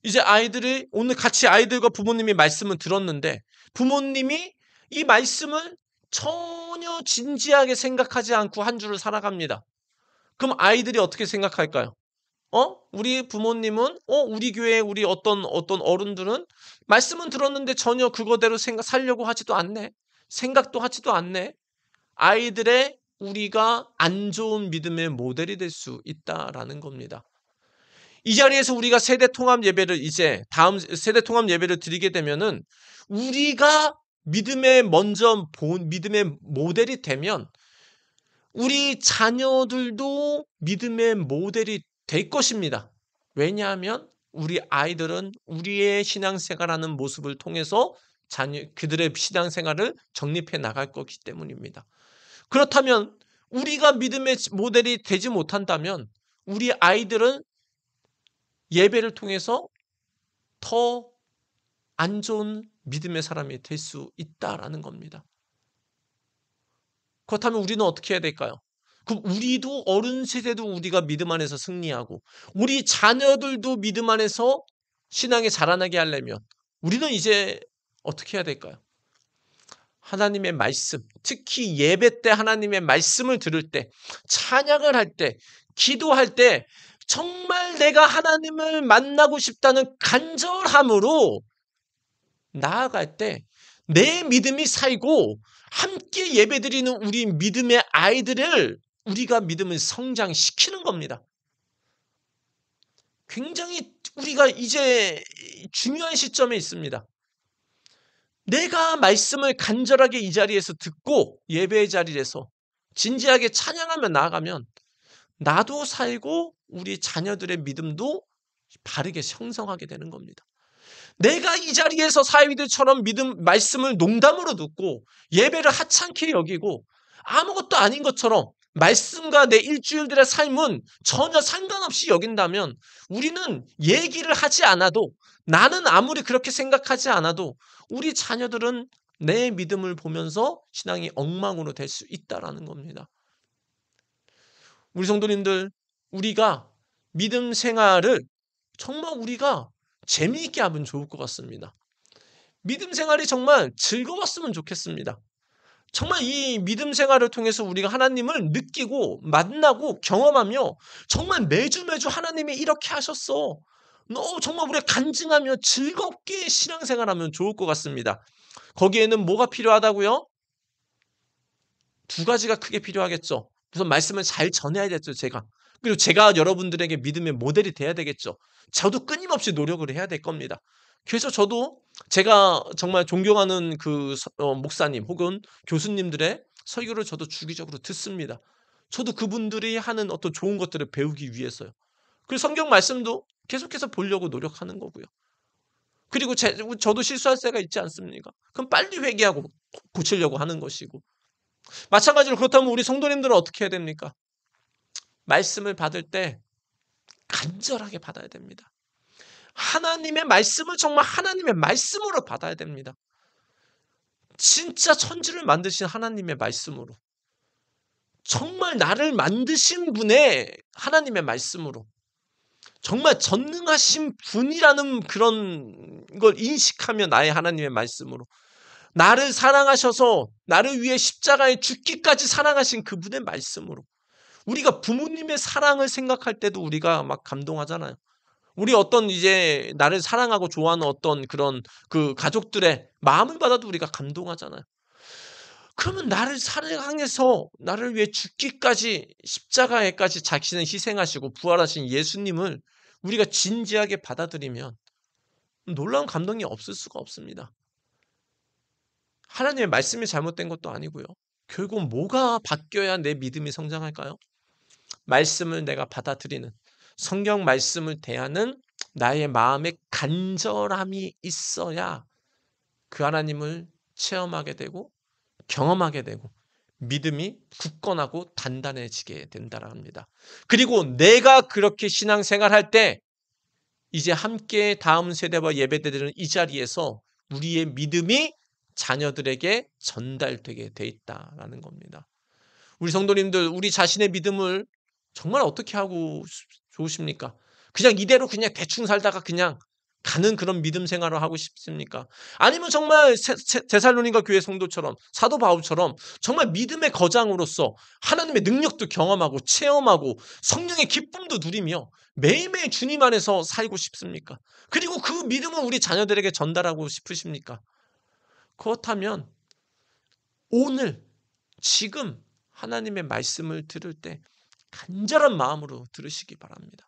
이제 아이들이 오늘 같이 아이들과 부모님이 말씀을 들었는데 부모님이 이 말씀을 전혀 진지하게 생각하지 않고 한 주를 살아갑니다. 그럼 아이들이 어떻게 생각할까요? 우리 부모님은 우리 교회 우리 어떤 어른들은 말씀은 들었는데 전혀 그거대로 살려고 하지도 않네. 생각도 하지도 않네. 아이들의 우리가 안 좋은 믿음의 모델이 될 수 있다라는 겁니다. 이 자리에서 우리가 세대 통합 예배를 이제 다음 세대 통합 예배를 드리게 되면은 우리가 믿음의 모델이 되면 우리 자녀들도 믿음의 모델이 될 것입니다. 왜냐하면 우리 아이들은 우리의 신앙생활하는 모습을 통해서 그들의 신앙생활을 정립해 나갈 거기 때문입니다. 그렇다면 우리가 믿음의 모델이 되지 못한다면 우리 아이들은 예배를 통해서 더 안 좋은 믿음의 사람이 될 수 있다라는 겁니다. 그렇다면 우리는 어떻게 해야 될까요? 그럼 우리도 어른 세대도 우리가 믿음 안에서 승리하고 우리 자녀들도 믿음 안에서 신앙에 자라나게 하려면 우리는 이제 어떻게 해야 될까요? 하나님의 말씀, 특히 예배 때 하나님의 말씀을 들을 때, 찬양을 할 때, 기도할 때 정말 내가 하나님을 만나고 싶다는 간절함으로 나아갈 때 내 믿음이 살고 함께 예배드리는 우리 믿음의 아이들을 우리가 믿음을 성장시키는 겁니다. 굉장히 우리가 이제 중요한 시점에 있습니다. 내가 말씀을 간절하게 이 자리에서 듣고 예배의 자리에서 진지하게 찬양하며 나아가면 나도 살고 우리 자녀들의 믿음도 바르게 형성하게 되는 겁니다. 내가 이 자리에서 사위들처럼 말씀을 농담으로 듣고 예배를 하찮게 여기고 아무것도 아닌 것처럼 말씀과 내 일주일들의 삶은 전혀 상관없이 여긴다면 우리는 얘기를 하지 않아도, 나는 아무리 그렇게 생각하지 않아도 우리 자녀들은 내 믿음을 보면서 신앙이 엉망으로 될 수 있다라는 겁니다. 우리 성도님들, 우리가 믿음 생활을 정말 우리가 재미있게 하면 좋을 것 같습니다. 믿음 생활이 정말 즐거웠으면 좋겠습니다. 정말 이 믿음 생활을 통해서 우리가 하나님을 느끼고 만나고 경험하며 정말 매주 하나님이 이렇게 하셨어, 너 정말 우리가 간증하며 즐겁게 신앙생활하면 좋을 것 같습니다. 거기에는 뭐가 필요하다고요? 두 가지가 크게 필요하겠죠. 우선 말씀을 잘 전해야겠죠, 제가. 그리고 제가 여러분들에게 믿음의 모델이 돼야 되겠죠. 저도 끊임없이 노력을 해야 될 겁니다. 그래서 저도 제가 정말 존경하는 그 목사님 혹은 교수님들의 설교를 저도 주기적으로 듣습니다. 저도 그분들이 하는 어떤 좋은 것들을 배우기 위해서요. 그리고 성경 말씀도 계속해서 보려고 노력하는 거고요. 그리고 저도 실수할 때가 있지 않습니까? 그럼 빨리 회개하고 고치려고 하는 것이고. 마찬가지로 그렇다면 우리 성도님들은 어떻게 해야 됩니까? 말씀을 받을 때 간절하게 받아야 됩니다. 하나님의 말씀을 정말 하나님의 말씀으로 받아야 됩니다. 진짜 천지를 만드신 하나님의 말씀으로, 정말 나를 만드신 분의 하나님의 말씀으로, 정말 전능하신 분이라는 그런 걸 인식하며 나의 하나님의 말씀으로, 나를 사랑하셔서 나를 위해 십자가에 죽기까지 사랑하신 그분의 말씀으로, 우리가 부모님의 사랑을 생각할 때도 우리가 막 감동하잖아요. 우리 어떤 이제 나를 사랑하고 좋아하는 어떤 그런 그 가족들의 마음을 받아도 우리가 감동하잖아요. 그러면 나를 사랑해서 나를 위해 죽기까지 십자가에까지 자신을 희생하시고 부활하신 예수님을 우리가 진지하게 받아들이면 놀라운 감동이 없을 수가 없습니다. 하나님의 말씀이 잘못된 것도 아니고요. 결국 뭐가 바뀌어야 내 믿음이 성장할까요? 말씀을 내가 받아들이는, 성경 말씀을 대하는 나의 마음의 간절함이 있어야 그 하나님을 체험하게 되고 경험하게 되고 믿음이 굳건하고 단단해지게 된다라 합니다. 그리고 내가 그렇게 신앙생활할 때 이제 함께 다음 세대와 예배드리는 이 자리에서 우리의 믿음이 자녀들에게 전달되게 돼 있다라는 겁니다. 우리 성도님들, 우리 자신의 믿음을 정말 어떻게 하고 좋으십니까? 그냥 이대로 그냥 대충 살다가 그냥 가는 그런 믿음 생활을 하고 싶습니까? 아니면 정말 데살로니가 교회 성도처럼 사도 바울처럼 정말 믿음의 거장으로서 하나님의 능력도 경험하고 체험하고 성령의 기쁨도 누리며 매일매일 주님 안에서 살고 싶습니까? 그리고 그 믿음을 우리 자녀들에게 전달하고 싶으십니까? 그렇다면 오늘 지금 하나님의 말씀을 들을 때 간절한 마음으로 들으시기 바랍니다.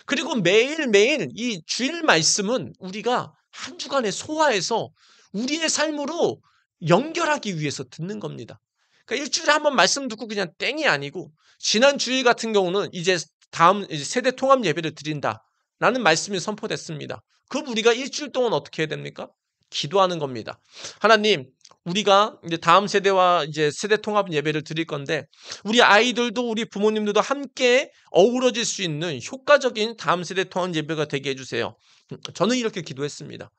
그리고 매일매일 이 주일 말씀은 우리가 한 주간에 소화해서 우리의 삶으로 연결하기 위해서 듣는 겁니다. 그러니까 일주일에 한 번 말씀 듣고 그냥 땡이 아니고, 지난 주일 같은 경우는 이제 다음 세대 통합 예배를 드린다라는 말씀이 선포됐습니다. 그럼 우리가 일주일 동안 어떻게 해야 됩니까? 기도하는 겁니다. 하나님, 우리가 이제 다음 세대와 이제 세대 통합 예배를 드릴 건데 우리 아이들도 우리 부모님들도 함께 어우러질 수 있는 효과적인 다음 세대 통합 예배가 되게 해주세요. 저는 이렇게 기도했습니다.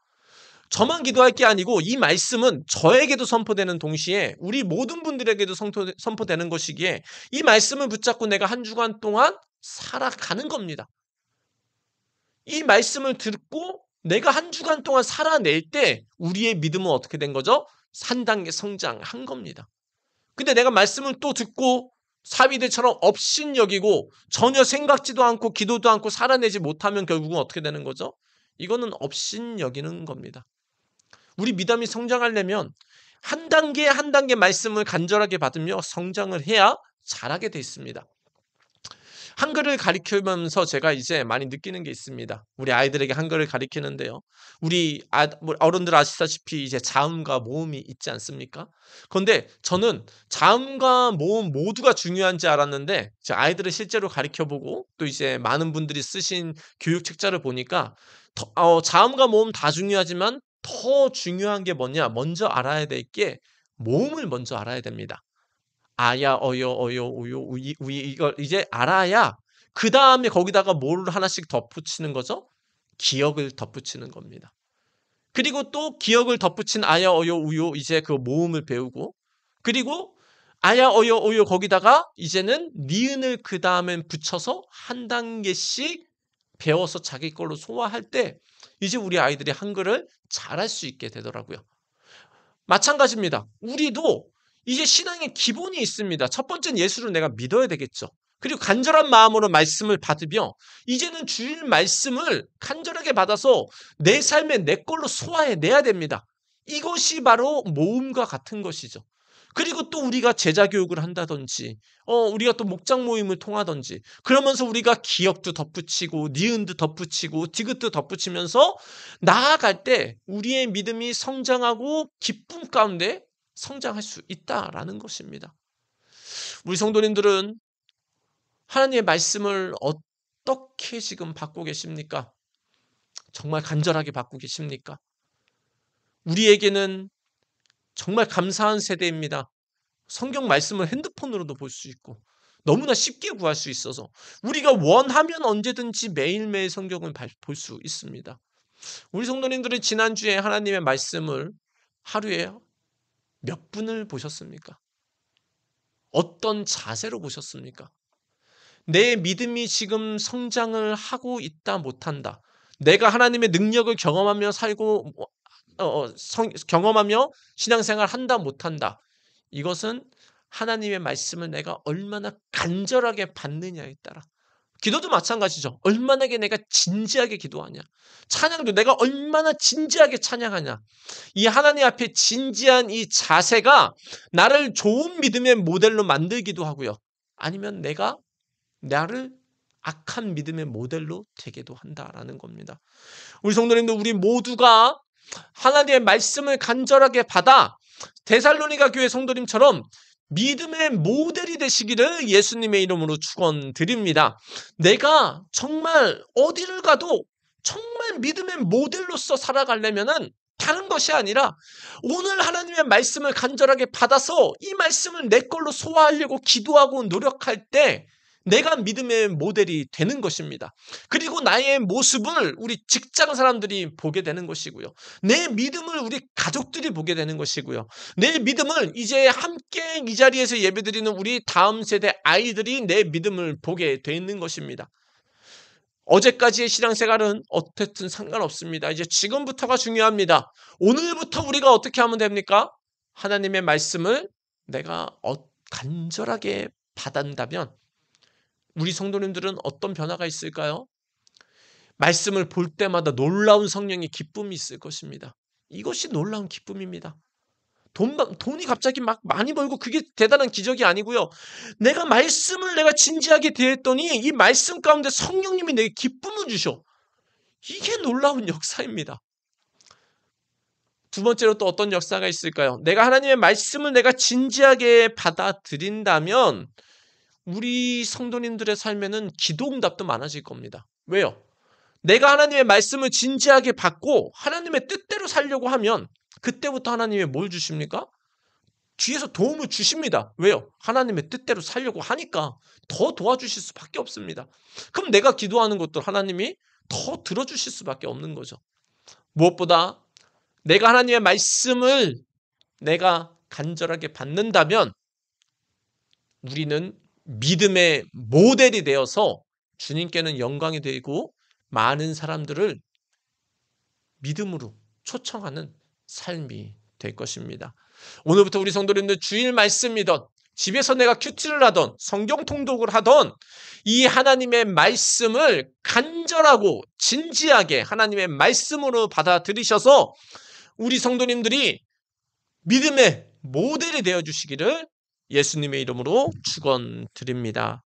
저만 기도할 게 아니고 이 말씀은 저에게도 선포되는 동시에 우리 모든 분들에게도 선포되는 것이기에 이 말씀을 붙잡고 내가 한 주간 동안 살아가는 겁니다. 이 말씀을 듣고 내가 한 주간 동안 살아낼 때 우리의 믿음은 어떻게 된 거죠? 3단계 성장한 겁니다. 근데 내가 말씀을 또 듣고 사위들처럼 업신여기고 전혀 생각지도 않고 기도도 않고 살아내지 못하면 결국은 어떻게 되는 거죠? 이거는 업신여기는 겁니다. 우리 믿음이 성장하려면 한 단계 한 단계 말씀을 간절하게 받으며 성장을 해야 잘하게 돼 있습니다. 한글을 가르치면서 제가 이제 많이 느끼는 게 있습니다. 우리 아이들에게 한글을 가르치는데요. 뭐 어른들 아시다시피 이제 자음과 모음이 있지 않습니까? 그런데 저는 자음과 모음 모두가 중요한지 알았는데 제 아이들을 실제로 가르쳐 보고 또 이제 많은 분들이 쓰신 교육 책자를 보니까 자음과 모음 다 중요하지만 더 중요한 게 뭐냐? 먼저 알아야 될 게 모음을 먼저 알아야 됩니다. 아야, 어여, 어요, 우요, 우이, 우이 이걸 이제 알아야 그다음에 거기다가 뭐를 하나씩 덧붙이는 거죠? 기억을 덧붙이는 겁니다. 그리고 또 기억을 덧붙인 아야, 어여, 우요 이제 그 모음을 배우고 그리고 아야, 어여, 우요 거기다가 이제는 니은을 그다음엔 붙여서 한 단계씩 배워서 자기 걸로 소화할 때 이제 우리 아이들이 한글을 잘할 수 있게 되더라고요. 마찬가지입니다. 우리도 이제 신앙의 기본이 있습니다. 첫 번째는 예수를 내가 믿어야 되겠죠. 그리고 간절한 마음으로 말씀을 받으며 이제는 주일 말씀을 간절하게 받아서 내 삶에 내 걸로 소화해내야 됩니다. 이것이 바로 모음과 같은 것이죠. 그리고 또 우리가 제자 교육을 한다든지 우리가 또 목장 모임을 통하든지 그러면서 우리가 기억도 덧붙이고 니은도 덧붙이고 디귿도 덧붙이면서 나아갈 때 우리의 믿음이 성장하고 기쁨 가운데 성장할 수 있다라는 것입니다. 우리 성도님들은 하나님의 말씀을 어떻게 지금 받고 계십니까? 정말 간절하게 받고 계십니까? 우리에게는 정말 감사한 세대입니다. 성경 말씀을 핸드폰으로도 볼 수 있고 너무나 쉽게 구할 수 있어서 우리가 원하면 언제든지 매일매일 성경을 볼 수 있습니다. 우리 성도님들은 지난주에 하나님의 말씀을 하루에 몇 분을 보셨습니까? 어떤 자세로 보셨습니까? 내 믿음이 지금 성장을 하고 있다 못한다. 내가 하나님의 능력을 경험하며 살고 경험하며 신앙생활 한다 못한다. 이것은 하나님의 말씀을 내가 얼마나 간절하게 받느냐에 따라 기도도 마찬가지죠. 얼마나 내가 진지하게 기도하냐. 찬양도 내가 얼마나 진지하게 찬양하냐. 이 하나님 앞에 진지한 이 자세가 나를 좋은 믿음의 모델로 만들기도 하고요. 아니면 나를 악한 믿음의 모델로 되기도 한다라는 겁니다. 우리 성도님들 우리 모두가 하나님의 말씀을 간절하게 받아 데살로니가 교회 성도님처럼 믿음의 모델이 되시기를 예수님의 이름으로 축원드립니다. 내가 정말 어디를 가도 정말 믿음의 모델로서 살아가려면은 다른 것이 아니라 오늘 하나님의 말씀을 간절하게 받아서 이 말씀을 내 걸로 소화하려고 기도하고 노력할 때 내가 믿음의 모델이 되는 것입니다. 그리고 나의 모습을 우리 직장 사람들이 보게 되는 것이고요. 내 믿음을 우리 가족들이 보게 되는 것이고요. 내 믿음을 이제 함께 이 자리에서 예배드리는 우리 다음 세대 아이들이 내 믿음을 보게 되는 것입니다. 어제까지의 신앙생활은 어쨌든 상관없습니다. 이제 지금부터가 중요합니다. 오늘부터 우리가 어떻게 하면 됩니까? 하나님의 말씀을 내가 간절하게 받았다면 우리 성도님들은 어떤 변화가 있을까요? 말씀을 볼 때마다 놀라운 성령의 기쁨이 있을 것입니다. 이것이 놀라운 기쁨입니다. 돈이 갑자기 막 많이 벌고 그게 대단한 기적이 아니고요. 내가 진지하게 대했더니 이 말씀 가운데 성령님이 내게 기쁨을 주셔. 이게 놀라운 역사입니다. 두 번째로 또 어떤 역사가 있을까요? 내가 하나님의 말씀을 내가 진지하게 받아들인다면 우리 성도님들의 삶에는 기도응답도 많아질 겁니다. 왜요? 내가 하나님의 말씀을 진지하게 받고 하나님의 뜻대로 살려고 하면 그때부터 하나님이 뭘 주십니까? 뒤에서 도움을 주십니다. 왜요? 하나님의 뜻대로 살려고 하니까 더 도와주실 수밖에 없습니다. 그럼 내가 기도하는 것도 하나님이 더 들어주실 수밖에 없는 거죠. 무엇보다 내가 하나님의 말씀을 내가 간절하게 받는다면 우리는 믿음의 모델이 되어서 주님께는 영광이 되고 많은 사람들을 믿음으로 초청하는 삶이 될 것입니다. 오늘부터 우리 성도님들 주일 말씀이든 집에서 내가 큐티를 하던 성경 통독을 하던 이 하나님의 말씀을 간절하고 진지하게 하나님의 말씀으로 받아들이셔서 우리 성도님들이 믿음의 모델이 되어 주시기를 예수님의 이름으로 축원드립니다.